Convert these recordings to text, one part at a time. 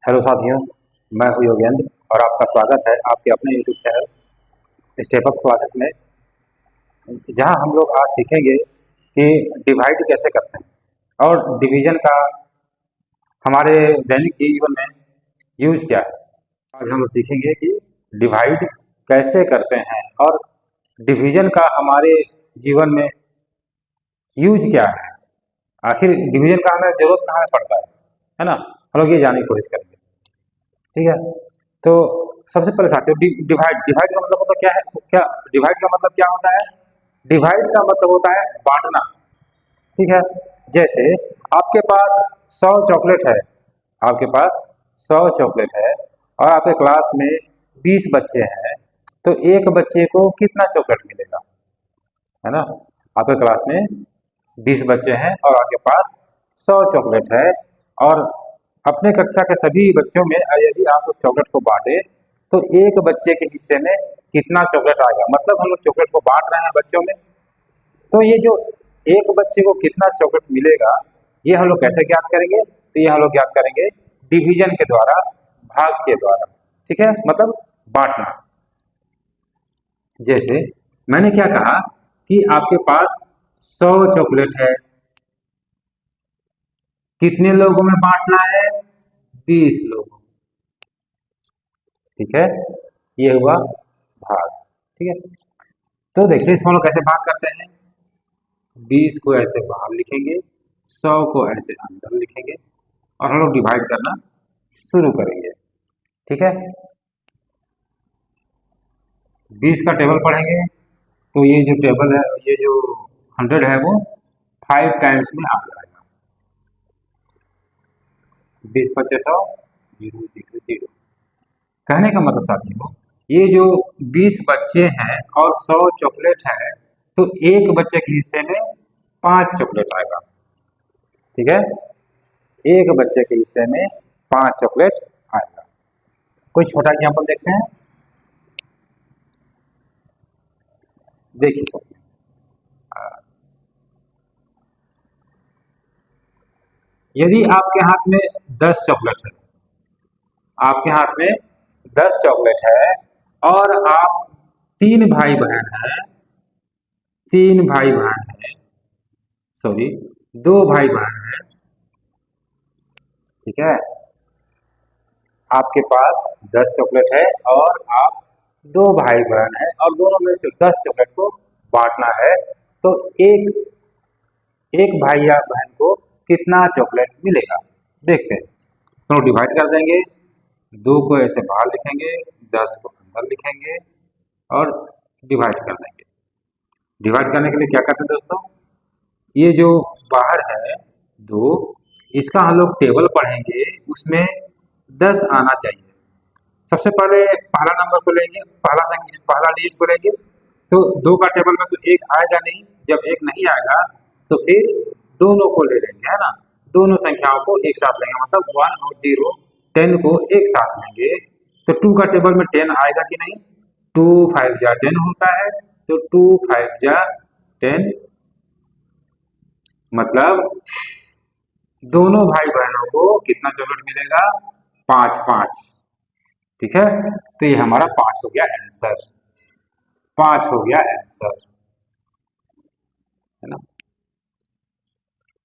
Hello साथियों, मैं हूँ योगेंद्र और आपका स्वागत है आपके अपने YouTube channel step up classes में, जहाँ हम लोग आज सीखेंगे कि डिवाइड कैसे करते हैं और डिवीजन का हमारे दैनिक जीवन में यूज क्या है। आज हम लोग सीखेंगे कि डिवाइड कैसे करते हैं और डिवीजन का हमारे जीवन में यूज क्या है। आखिर डिवीजन का हमें जरूरत कहाँ पड़ता है ना। हम लोग ये जानने की कोशिश करेंगे, ठीक है। तो सबसे पहले साथियों, डिवाइड डिवाइड का मतलब होता क्या है? क्या डिवाइड का मतलब क्या होता है? डिवाइड का मतलब होता है बांटना, ठीक है। जैसे आपके पास 100 चॉकलेट है, आपके पास 100 चॉकलेट है और आपके क्लास में 20 बच्चे हैं, तो एक बच्चे को कितना चॉकलेट मिलेगा, है ना। आपके क्लास में 20 बच्चे हैं और आपके पास 100 चॉकलेट है, और अपने कक्षा के सभी बच्चों में यदि आप उस चॉकलेट को बांटे तो एक बच्चे के हिस्से में कितना चॉकलेट आएगा। मतलब हम लोग चॉकलेट को बांट रहे हैं बच्चों में, तो ये जो एक बच्चे को कितना चॉकलेट मिलेगा, ये हम लोग कैसे ज्ञात करेंगे? तो ये हम लोग ज्ञात करेंगे डिवीजन के द्वारा, भाग के द्वारा, ठीक है, मतलब बांटना। जैसे मैंने क्या कहा कि आपके पास 100 चॉकलेट है, कितने लोगों में बांटना है? 20 लोगों, ठीक है। ये हुआ भाग, ठीक है। तो देखिए इसको हम लोग कैसे भाग करते हैं। 20 को ऐसे बाहर लिखेंगे, 100 को ऐसे अंदर लिखेंगे और हम लोग डिवाइड करना शुरू करेंगे, ठीक है। 20 का टेबल पढ़ेंगे तो ये जो टेबल है, ये जो 100 है वो 5 टाइम्स में आ जाएगा। 20 पच्चीस 100, 0 0 0। कहने का मतलब साथियों, ये जो 20 बच्चे हैं और 100 चॉकलेट है, तो एक बच्चे के हिस्से में 5 चॉकलेट आएगा, ठीक है। एक बच्चे के हिस्से में 5 चॉकलेट आएगा। कोई छोटा एग्जाम्पल देखते हैं। देखिए साथियों, यदि आपके हाथ में 10 चॉकलेट है, आपके हाथ में 10 चॉकलेट है और आप 3 भाई बहन हैं, 3 भाई बहन हैं, सॉरी 2 भाई बहन हैं, ठीक है। आपके पास 10 चॉकलेट है और आप 2 भाई बहन हैं और दोनों में से 10 चॉकलेट को बांटना है, तो एक एक भाई या बहन को कितना चॉकलेट मिलेगा। देखते हैं, तो डिवाइड कर देंगे। 2 को ऐसे बाहर लिखेंगे, 10 को अंदर लिखेंगे और डिवाइड कर देंगे। डिवाइड करने के लिए क्या करते हैं दोस्तों, ये जो बाहर है 2, इसका हम लोग टेबल पढ़ेंगे, उसमें 10 आना चाहिए। सबसे पहले पहला नंबर को लेंगे, पहला संख्या, पहला डिजिट को लेंगे, तो 2 का टेबल में तो 1 आएगा नहीं। जब 1 नहीं आएगा तो फिर दोनों को ले लेंगे, है ना। दोनों संख्याओं को एक साथ लेंगे, मतलब 1 और 0, 10 को एक साथ लेंगे। तो 2 का टेबल में 10 आएगा कि नहीं? 2 5 जा 10 होता है, तो 2 5 जा 10, मतलब दोनों भाई बहनों को कितना चॉकलेट मिलेगा? 5 5, ठीक है। तो ये हमारा 5 हो गया आंसर, 5 हो गया आंसर, है ना।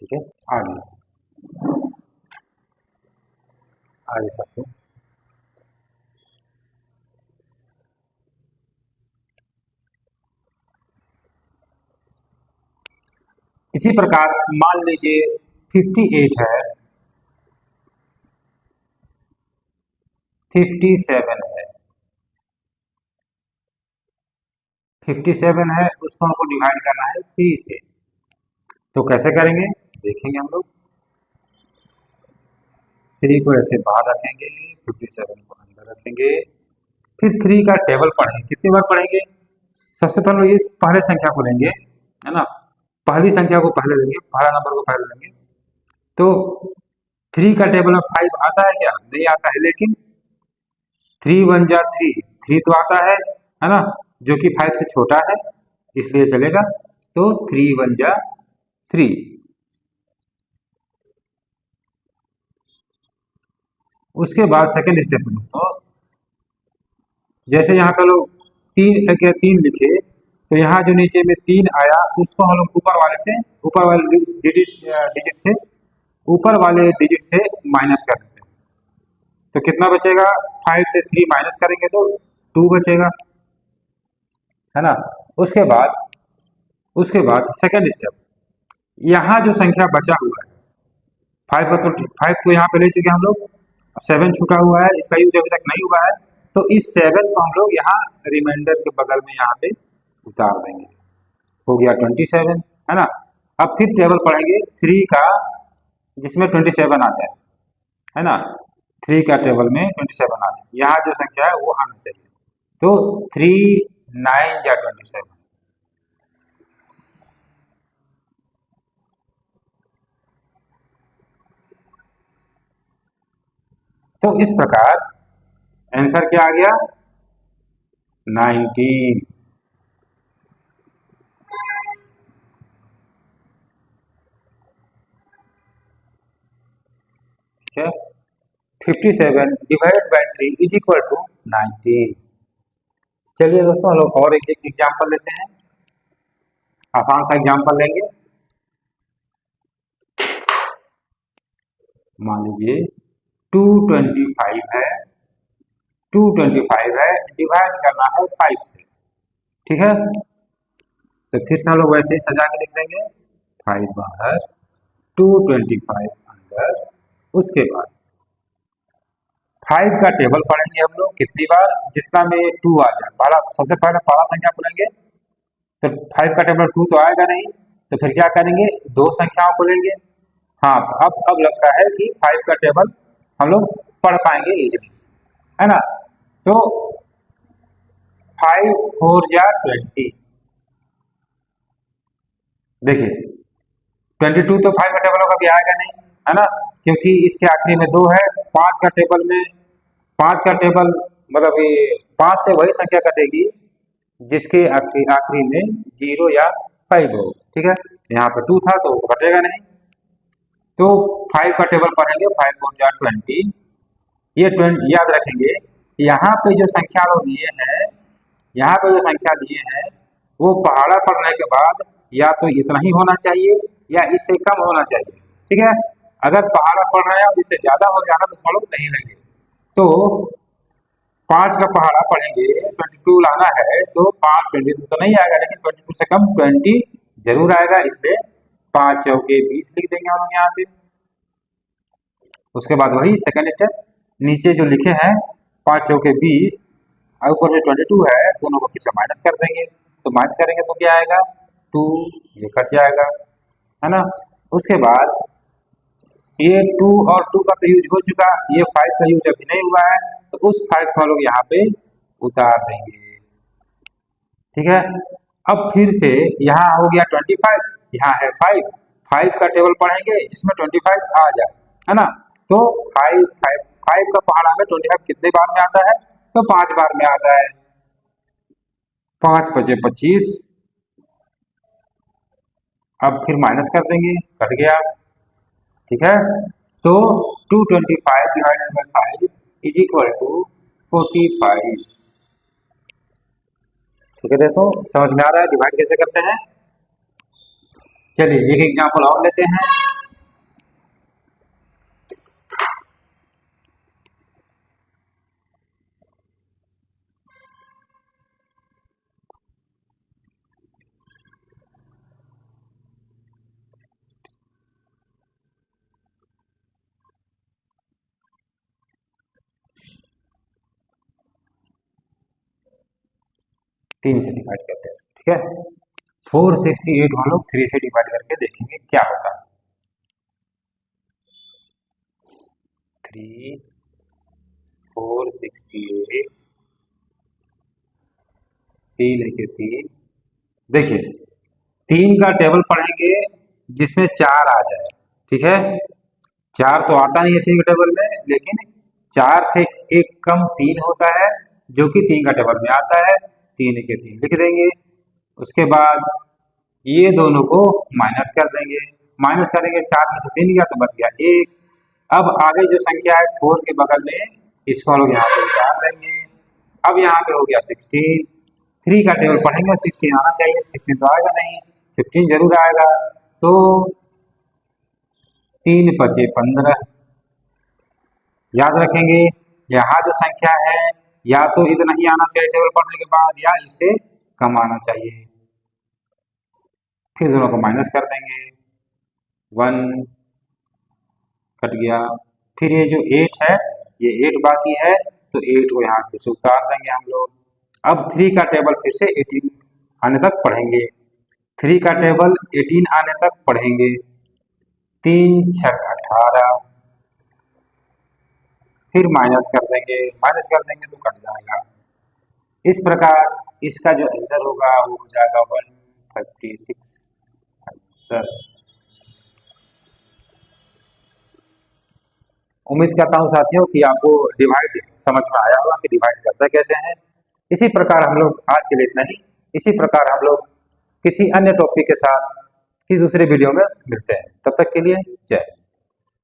ठीक है, आगे आगे साथियों, इसी प्रकार मान लीजिए 58 है, 57 है, 57 है, उसको हमको डिवाइड करना है 3 से। तो कैसे करेंगे देखेंगे हम लोग। 3 को ऐसे बाहर रखेंगे, 57 को अंदर रखेंगे, फिर 3 का टेबल पढ़ेंगे। कितनी बार पढ़ेंगे? सबसे पहले इस पहले संख्या को लेंगे, है ना। पहली संख्या को पहले लेंगे, पहला नंबर को पहले लेंगे। तो 3 का टेबल में 5 आता है क्या? नहीं आता है, लेकिन 3 1 जा 3, 3 तो आता है ना, जो कि 5 से छोटा है, इसलिए चलेगा। तो 3 1 जा 3, उसके बाद सेकंड स्टेप में दोस्तों, जैसे यहाँ पे लोग तीन लिखे, तो यहाँ जो नीचे में 3 आया उसको हम लोग ऊपर वाले डिजिट से ऊपर वाले डिजिट से माइनस कर देते हैं। तो कितना बचेगा, 5 से 3 माइनस करेंगे तो 2 बचेगा, है ना। उसके बाद सेकंड स्टेप, यहाँ जो संख्या बचा हुआ है 5 तो यहाँ पे ले चुके हम लोग, अब 7 छूटा हुआ है, इसका यूज अभी तक नहीं हुआ है, तो इस 7 को हम लोग यहाँ रिमाइंडर के बगल में यहाँ पे उतार देंगे, हो गया 27, है ना। अब फिर टेबल पढ़ेंगे 3 का, जिसमें 27 आ जाए, है ना। 3 का टेबल में 27 आ जाए, यहाँ जो संख्या है वो आना चाहिए, तो 3 9 या 27। तो इस प्रकार आंसर क्या आ गया, 19। ठीक है, 57 divide by 3 is equal to 19। चलिए दोस्तों हम लोग और एक एग्जाम्पल लेते हैं, आसान सा एग्जाम्पल लेंगे। मान लीजिए 225 है, 225 है, डिवाइड करना है 5 से, ठीक है। तो फिर से हम लोग वैसे ही सजा के लिख लेंगे, 5 बाहर 225 अंदर। उसके बाद 5 का टेबल पढ़ेंगे हम लोग कितनी बार, जितना में 2 आ जाए, सबसे पहले पहला संख्या बोलेंगे, तो 5 का टेबल 2 तो आएगा नहीं, तो फिर क्या करेंगे, 2 संख्याओं को लेंगे। हाँ, अब लगता है कि 5 का टेबल हम लोग पढ़ पाएंगे इजीली, है ना। तो 5 4 या 20, देखिए 22 तो 5 का टेबल कभी आएगा नहीं, है ना, क्योंकि इसके आखिरी में 2 है। 5 का टेबल में 5 का टेबल मतलब ये 5 से वही संख्या कटेगी जिसके आखिरी में 0 या 5 हो, ठीक है। यहाँ पे 2 था तो कटेगा नहीं, तो 5 का टेबल पढ़ेंगे, 5 4 जा 20। ये 20 याद रखेंगे, यहाँ पे जो संख्या लोग लिए हैं, यहाँ पे जो संख्या लिए हैं वो पहाड़ा पढ़ने के बाद या तो इतना ही होना चाहिए या इससे कम होना चाहिए, ठीक है। अगर पहाड़ा पढ़ रहे हैं और इससे ज्यादा हो जाना तो हम लोग नहीं लेंगे। तो 5 का पहाड़ा पढ़ेंगे, 22 लाना है, तो 5 22 तो नहीं आएगा, लेकिन 22 से कम 20 जरूर आएगा, इसलिए 5 चौके 20 लिख देंगे हम लोग यहाँ पे। उसके बाद वही सेकंड स्टेप, नीचे जो लिखे हैं 5 चौके 20 और ऊपर जो 22 है, दोनों को फिर से माइनस कर देंगे, तो माइनस करेंगे तो क्या आएगा, 2, ये कट जाएगा, है ना। उसके बाद ये 2 और 2 का तो यूज हो चुका, ये 5 का यूज अभी नहीं हुआ है, तो उस 5 को हम लोग यहाँ पे उतार देंगे, ठीक है। अब फिर से यहाँ हो गया 25, यहाँ है 5 का टेबल पढ़ेंगे जिसमें 25 आ जाए, है ना। तो 5 का पहाड़ा में 25 कितने बार में आता है, तो 5 बार में आता है, 5 5 25। अब फिर माइनस कर देंगे, कट गया, ठीक है। तो 225 divided by 5 is equal to 45, ठीक है। तो समझ में आ रहा है डिवाइड कैसे करते हैं। चलिए एक एग्जांपल और लेते हैं। तीन से डिवाइड करते हैं, ठीक है। 468 हम लोग 3 से डिवाइड करके देखेंगे क्या होता है। 3 468 3 लेके 3, देखिए 3 का टेबल पढ़ेंगे जिसमें 4 आ जाए, ठीक है। 4 तो आता नहीं है 3 के टेबल में, लेकिन 4 से एक कम 3 होता है जो कि 3 का टेबल में आता है, 3 के 3 लिख देंगे। उसके बाद ये दोनों को माइनस कर देंगे, माइनस करेंगे, 4 में से 3 गया तो बच गया 1। अब आगे जो संख्या है 4 के बगल में, इसको हम लोग यहाँ पे उतार देंगे। अब यहाँ पे हो गया 16, 3 का टेबल पढ़ेंगे, 16 आना चाहिए, 16 तो आएगा नहीं, 15 जरूर आएगा। तो 3 बचे 15, याद रखेंगे यहाँ जो संख्या है या तो इतना ही आना चाहिए टेबल पढ़ने के बाद, या इससे कम आना चाहिए। फिर दोनों को माइनस कर देंगे, 1 कट गया। फिर ये जो 8 है, ये 8 बाकी है, तो 8 को यहाँ फिर से उतार देंगे हम लोग। अब 3 का टेबल फिर से 18 आने तक पढ़ेंगे, 3 का टेबल 18 आने तक पढ़ेंगे। 3 छक 18, फिर माइनस कर देंगे, माइनस कर देंगे तो कट जाएगा। इस प्रकार इसका जो आंसर होगा वो हो जाएगा 136 आंसर। उम्मीद करता हूँ साथियों कि आपको डिवाइड समझ में आया होगा कि डिवाइड करते कैसे हैं। इसी प्रकार हम लोग आज के लिए इतना ही। इसी प्रकार हम लोग किसी अन्य टॉपिक के साथ किसी दूसरे वीडियो में मिलते हैं। तब तक के लिए जय।